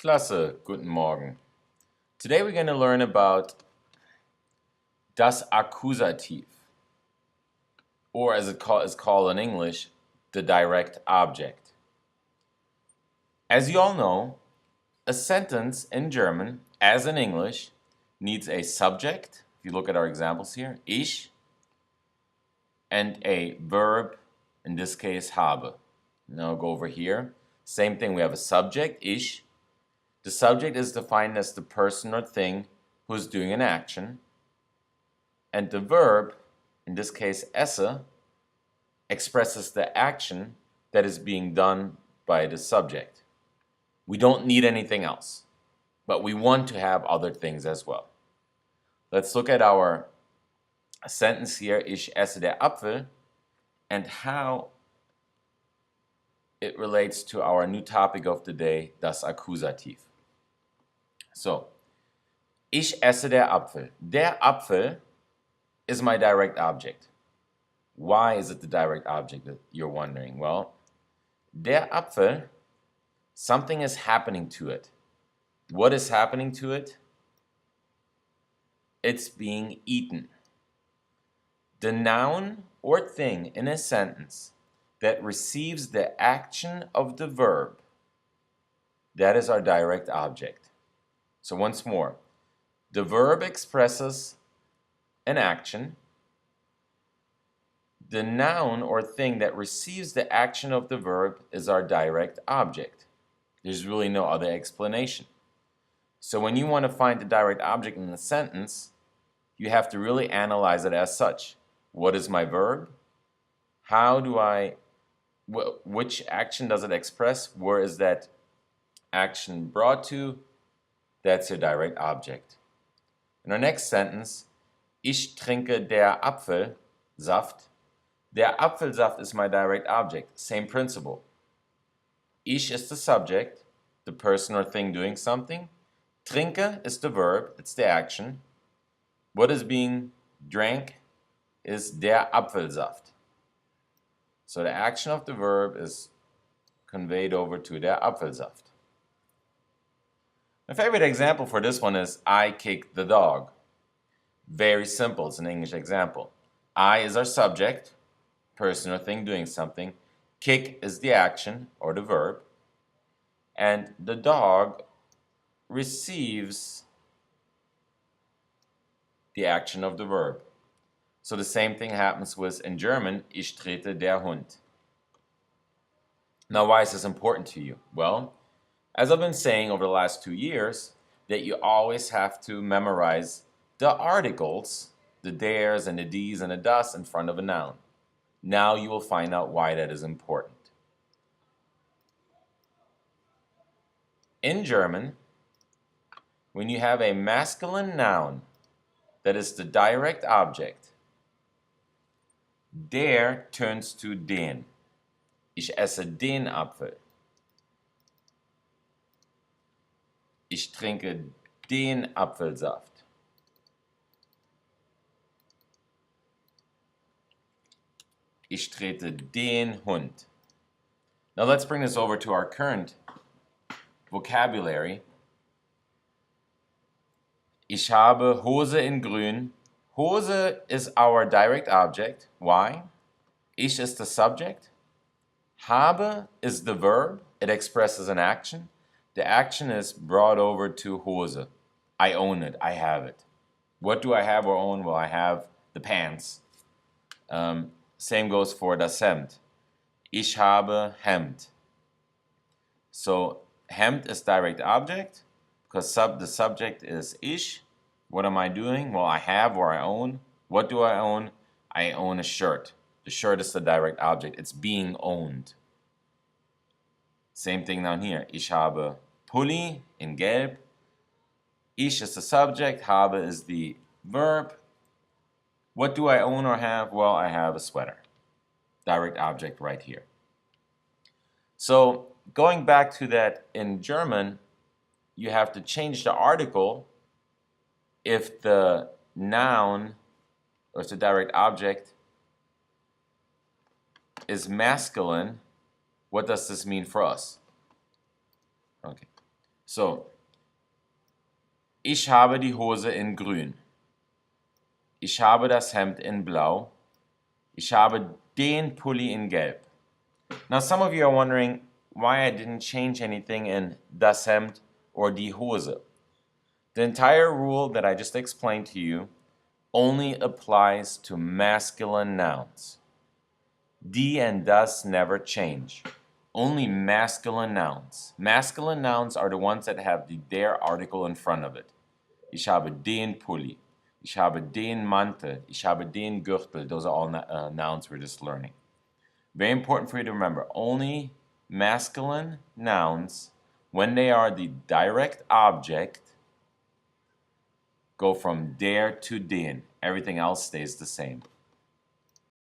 Klasse, guten Morgen. Today we're going to learn about das Akkusativ, or as it is called in English, the direct object. As you all know, a sentence in German, as in English, needs a subject, if you look at our examples here, ich, and a verb, in this case, habe. Now I'll go over here. Same thing, we have a subject, ich. The subject is defined as the person or thing who is doing an action, and the verb, in this case esse, expresses the action that is being done by the subject. We don't need anything else, but we want to have other things as well. Let's look at our sentence here, ich esse der Apfel, and how it relates to our new topic of the day, das Akkusativ. So, ich esse der Apfel. Der Apfel is my direct object. Why is it the direct object that you're wondering? Well, der Apfel, something is happening to it. What is happening to it? It's being eaten. The noun or thing in a sentence that receives the action of the verb, that is our direct object. So once more, the verb expresses an action. The noun or thing that receives the action of the verb is our direct object. There's really no other explanation. So when you want to find the direct object in the sentence, you have to really analyze it as such. What is my verb? Which action does it express? Where is that action brought to? That's your direct object. In our next sentence, ich trinke der Apfelsaft. Der Apfelsaft is my direct object. Same principle. Ich is the subject, the person or thing doing something. Trinke is the verb, it's the action. What is being drank is der Apfelsaft. So the action of the verb is conveyed over to der Apfelsaft. My favorite example for this one is I kicked the dog. Very simple, it's an English example. I is our subject, person or thing doing something. Kick is the action or the verb. And the dog receives the action of the verb. So the same thing happens with, in German, ich trete der Hund. Now why is this important to you? Well, as I've been saying over the last 2 years, that you always have to memorize the articles, the ders and the dies and the das in front of a noun. Now you will find out why that is important. In German, when you have a masculine noun that is the direct object, der turns to den. Ich esse den Apfel. Ich trinke den Apfelsaft. Ich trete den Hund. Now let's bring this over to our current vocabulary. Ich habe Hose in grün. Hose is our direct object. Why? Ich is the subject. Habe is the verb. It expresses an action. The action is brought over to Hose. I own it. I have it. What do I have or own? Well, I have the pants. Same goes for das Hemd. Ich habe Hemd. So Hemd is direct object because the subject is ich. What am I doing? Well, I have or I own. What do I own? I own a shirt. The shirt is the direct object. It's being owned. Same thing down here. Ich habe Pulli in gelb. Ich is the subject. Habe is the verb. What do I own or have? Well, I have a sweater. Direct object right here. So going back to that in German, you have to change the article if the noun or if the direct object is masculine. What does this mean for us? Okay. So, ich habe die Hose in grün. Ich habe das Hemd in blau. Ich habe den Pulli in gelb. Now, some of you are wondering why I didn't change anything in das Hemd or die Hose. The entire rule that I just explained to you only applies to masculine nouns. Die and das never change. Only masculine nouns. Masculine nouns are the ones that have the der article in front of it. Ich habe den Pulli. Ich habe den Mantel. Ich habe den Gürtel. Those are all nouns we're just learning. Very important for you to remember. Only masculine nouns, when they are the direct object, go from der to den. Everything else stays the same.